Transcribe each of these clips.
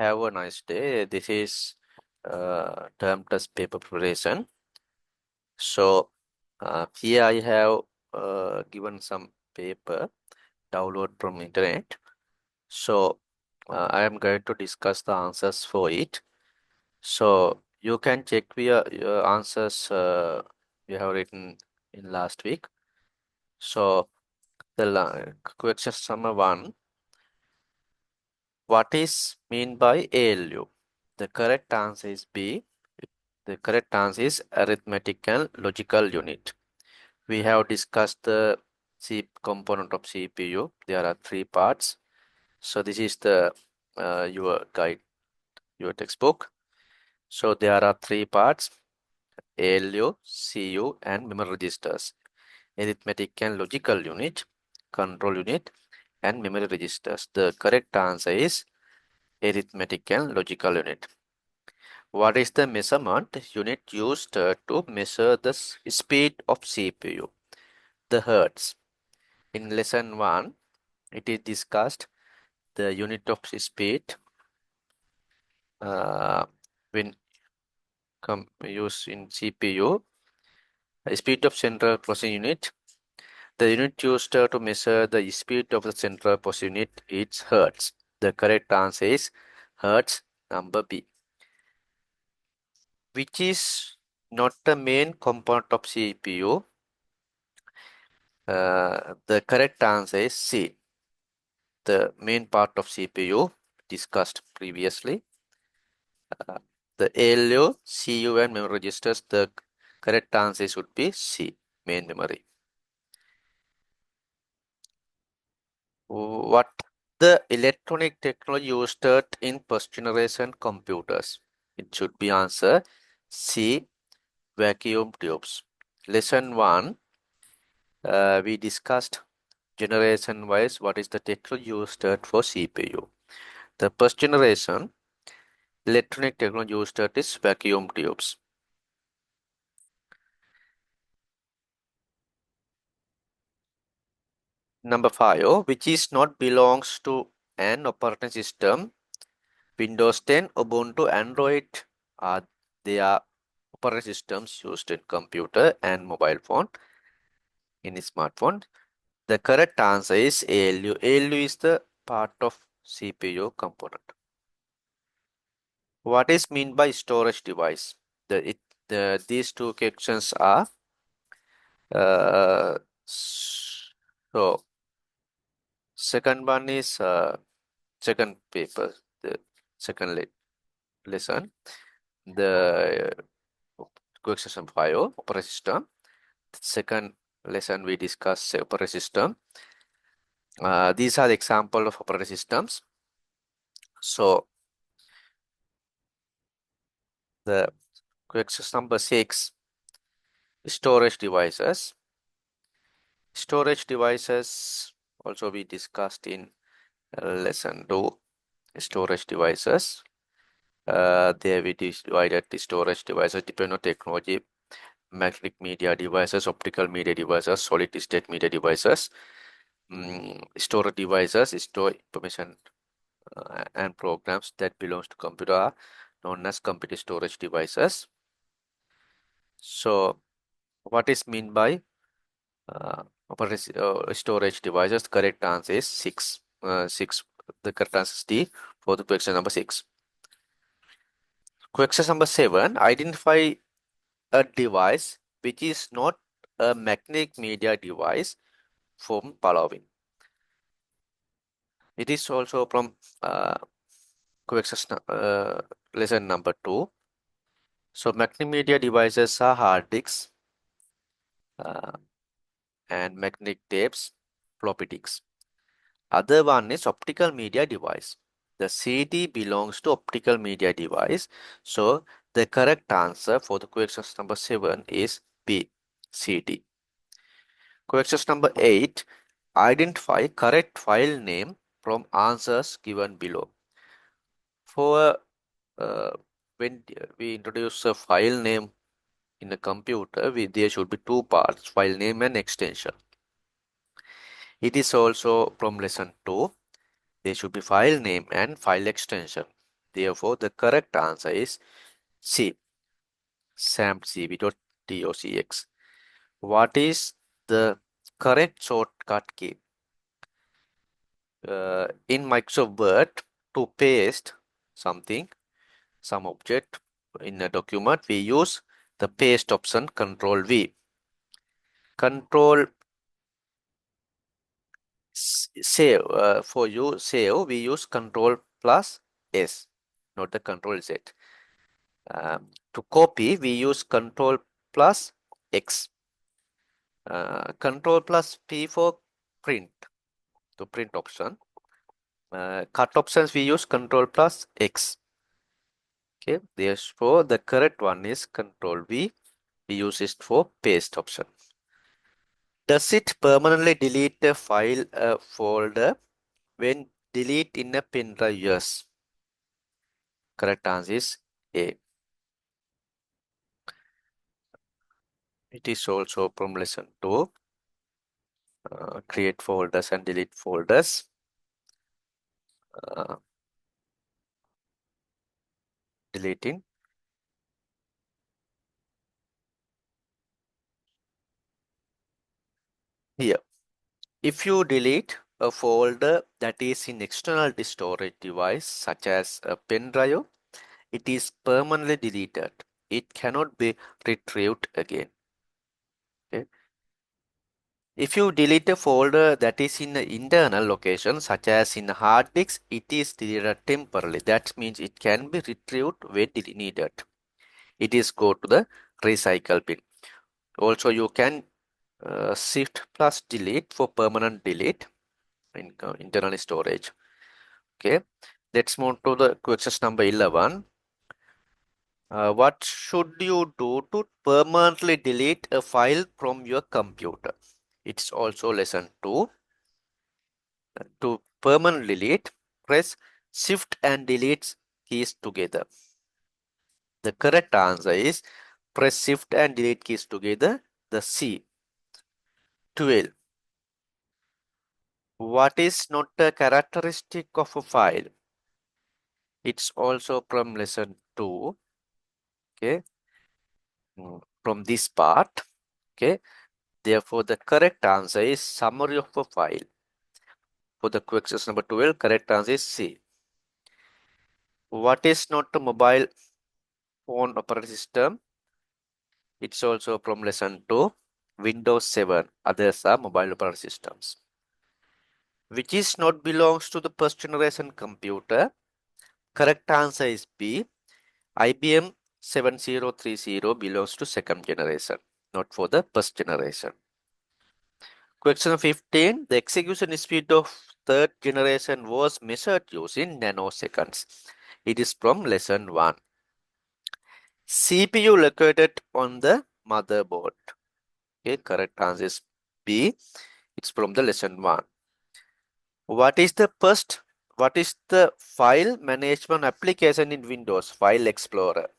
Have a nice day. This is term test paper preparation. So here I have given some paper download from internet. So I am going to discuss the answers for it. So you can check your answers you have written in last week. So the question number 1. What is mean by ALU? The correct answer is B. The correct answer is arithmetical logical unit. We have discussed the C component of CPU. There are 3 parts. So this is the your guide, your textbook. So there are 3 parts: ALU, CU, and memory registers. Arithmetic and logical unit, control unit, and memory registers. The correct answer is arithmetic and logical unit. What is the measurement unit used to measure the speed of CPU? The hertz. In lesson 1, it is discussed the unit of speed when used in CPU. Speed of central processing unit. The unit used to measure the speed of the central processing unit is hertz. The correct answer is hertz, number B. Which is not the main component of CPU? The correct answer is C. The main part of CPU discussed previously. The ALU, CU, and memory registers, the correct answer would be C, main memory. What the electronic technology used in first generation computers? It should be answer C, vacuum tubes. Lesson 1, we discussed generation wise what is the technology used for CPU. The first generation electronic technology used is vacuum tubes. Number 5, which is not belongs to an operating system. Windows 10, Ubuntu, Android they are operating systems used in computer and mobile phone, in a smartphone. The correct answer is ALU. ALU is the part of CPU component. What is mean by storage device? These two questions are so second one is second paper, the second lesson, the question 5 operating system. Second lesson we discuss operating system. These are the example of operating systems. So the question number 6, storage devices. Storage devices also we discussed in lesson 2, storage devices. There we divided the storage devices depending on technology: magnetic media devices, optical media devices, solid state media devices. Storage devices store information and programs that belongs to computer are known as computer storage devices. So what is mean by storage devices? The correct answer is 6. 6. The correct answer is D for the question number 6. Question number 7. Identify a device which is not a magnetic media device from following. It is also from lesson number 2. So magnetic media devices are hard disks and magnetic tapes, floppy disks. Other one is optical media device. The CD belongs to optical media device. So the correct answer for the question number 7 is B, CD. Question number 8. Identify correct file name from answers given below. For when we introduce a file name in a computer, there should be 2 parts: file name and extension. It is also from lesson 2. There should be file name and file extension. Therefore, the correct answer is C, SAMPCV.docx. What is the correct shortcut key? In Microsoft Word, to paste something, some object in a document, we use the paste option, Control V. Control save, for you save, we use Control plus S, not the Control Z. To copy, we use Control plus X. Control plus P for print, to print option. Cut options, we use Control plus X. Okay, therefore the correct one is Control V. We use it for paste option. Does it permanently delete a file, folder when delete in a pen drive? Yes. Correct answer is A. It is also from lesson 2. Create folders and delete folders. Deleting. Here, if you delete a folder that is in external storage device such as a pen drive, it is permanently deleted. It cannot be retrieved again. Okay. If you delete a folder that is in an internal location such as in a hard disk, it is deleted temporarily. That means it can be retrieved when needed. It is go to the recycle bin. Also, you can shift plus delete for permanent delete in internal storage. Okay, let's move to the question number 11. What should you do to permanently delete a file from your computer? It's also lesson 2. To permanently delete, press Shift and Delete keys together. The correct answer is press Shift and Delete keys together. The C. 12. What is not a characteristic of a file? It's also from lesson 2. Okay. From this part. Okay. Therefore, the correct answer is summary of a file. For the question number 12, correct answer is C. What is not a mobile phone operating system? It's also from lesson 2. Windows 7. Others are mobile operating systems. Which is not belongs to the first generation computer? Correct answer is B. IBM 7030 belongs to second generation, not for the first generation. Question 15. The execution speed of third generation was measured using nanoseconds. It is from lesson 1. CPU located on the motherboard. Okay, correct answer is B. It's from the lesson 1. What is the file management application in Windows? File Explorer.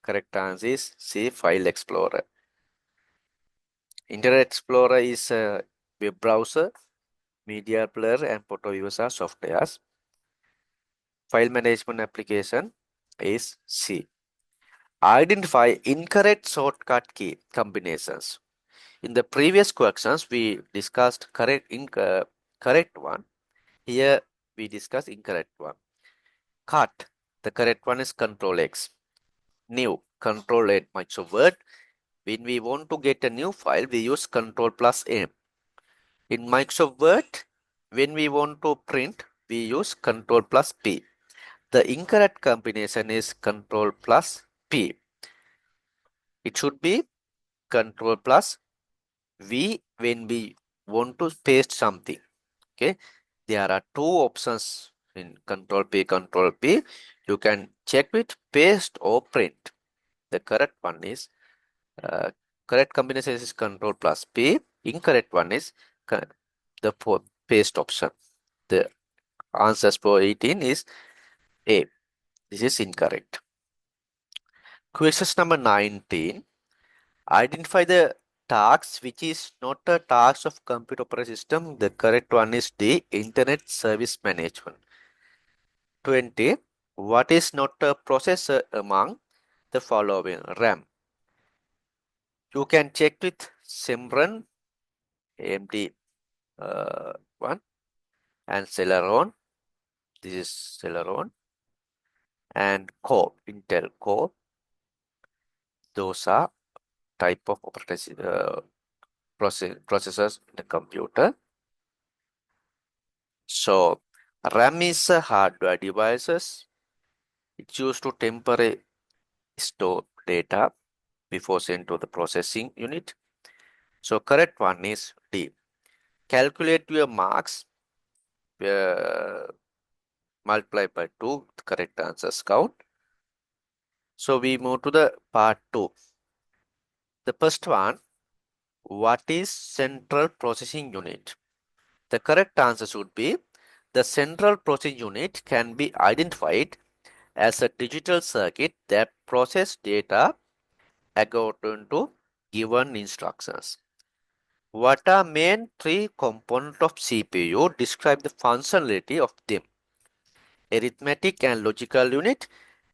Correct answer is C, File Explorer. Internet Explorer is a web browser, media player, and photo views are softwares. File management application is C. Identify incorrect shortcut key combinations. In the previous questions, we discussed correct one. Here we discuss incorrect one. Cut. The correct one is Control X. New. Control 8 Microsoft Word. When we want to get a new file, we use Control plus M. In Microsoft Word, when we want to print, we use Control plus P. The incorrect combination is Control plus P. It should be Control plus V when we want to paste something. Okay, there are two options in Control P, Control P. You can check with paste or print. The correct one is correct combination is Control plus P. Incorrect one is the paste option. The answers for 18 is A. This is incorrect. Question number 19. Identify the task which is not a task of computer operating system. The correct one is D. Internet service management. 20. What is not a processor among the following? RAM. You can check with Simran, AMD one, and Celeron. This is Celeron, and Core, Intel Core. Those are type of processors in the computer. So RAM is a hardware devices. It's used to temporarily store data before sent to the processing unit. So correct one is D. Calculate your marks, multiply by 2, the correct answers count. So we move to the part 2. The first one, what is central processing unit? The correct answer should be the central processing unit can be identified as a digital circuit that processes data according to given instructions. What are main three components of CPU? Describe the functionality of them. Arithmetic and logical unit.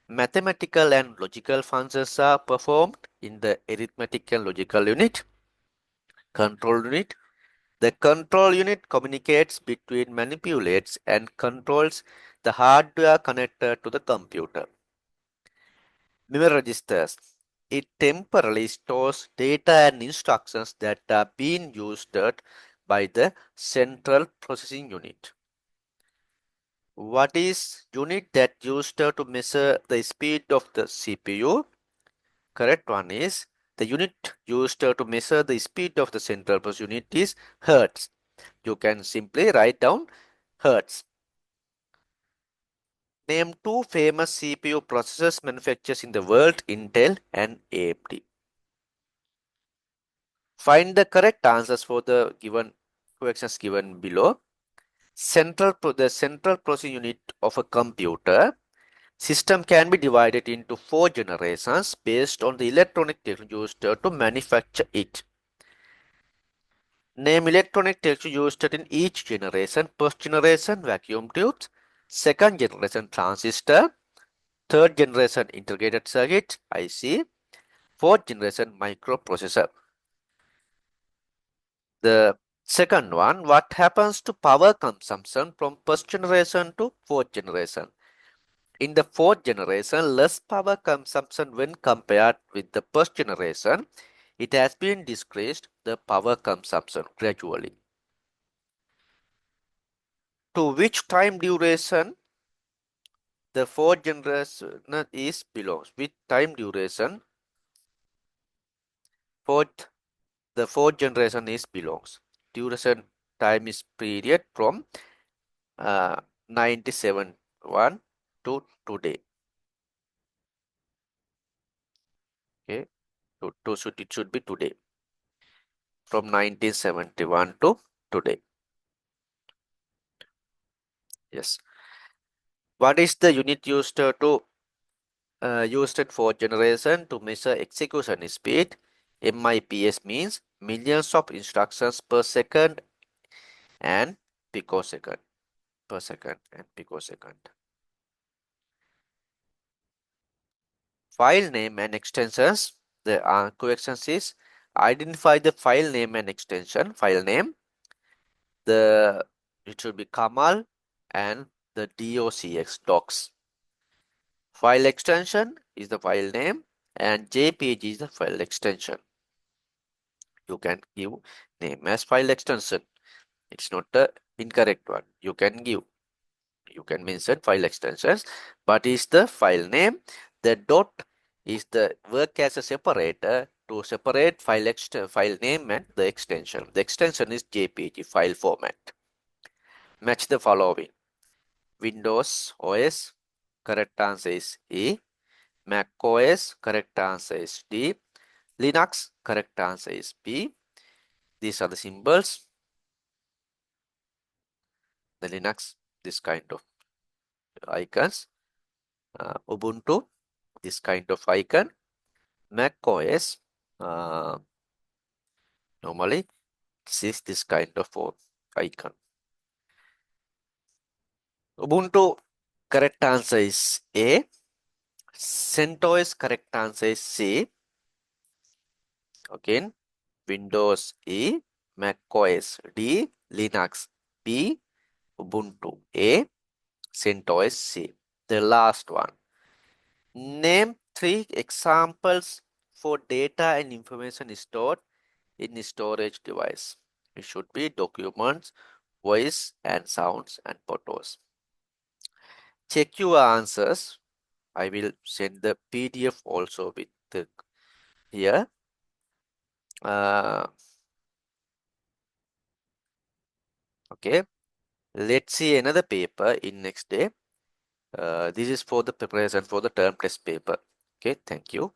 Mathematical and logical functions are performed in the arithmetic and logical unit. Control unit. The control unit communicates between, manipulates, and controls the hardware connected to the computer. Memory registers. It temporarily stores data and instructions that are being used by the central processing unit. What is unit that used to measure the speed of the CPU? Correct one is the unit used to measure the speed of the central processing unit is hertz. You can simply write down hertz. Name two famous CPU processors manufacturers in the world, Intel and AMD. Find the correct answers for the given questions given below. The central processing unit of a computer system can be divided into 4 generations based on the electronic technology used to manufacture it. Name electronic technology used in each generation. First generation vacuum tubes, second generation transistor, third generation integrated circuit IC, fourth generation microprocessor. The second one, what happens to power consumption from first generation to fourth generation? In the fourth generation, less power consumption when compared with the first generation. It has been decreased the power consumption gradually. To which time duration the fourth generation is belongs? Which time duration the fourth generation is belongs? Duration time is period from 97 to today. Okay, it should be today. From 1971 to today. Yes. What is the unit used used in fourth generation to measure execution speed? MIPS means millions of instructions per second and picosecond per second and picosecond. File name and extensions. The questions is identify the file name and extension. File name. It should be Kamal and the docs. File extension is the file name and JPG is the file extension. You can give name as file extension. It's not the incorrect one. You can mention file extensions, but is the file name. The dot is the work as a separator to separate file name and the extension. The extension is JPG file format. Match the following. Windows OS, correct answer is E. Mac OS, correct answer is D. Linux, correct answer is B. These are the symbols. The Linux, this kind of icons. Ubuntu, this kind of icon. Mac OS, normally this kind of icon. Ubuntu Correct answer is A. CentOS correct answer is C. Again, Windows E, macOS D, Linux B, Ubuntu A, CentOS C. The last one. Name 3 examples for data and information stored in a storage device. It should be documents, voice and sounds and photos. Check your answers. I will send the PDF also with the here. Okay. Let's see another paper in next day. This is for the preparation for the term test paper. Okay, thank you.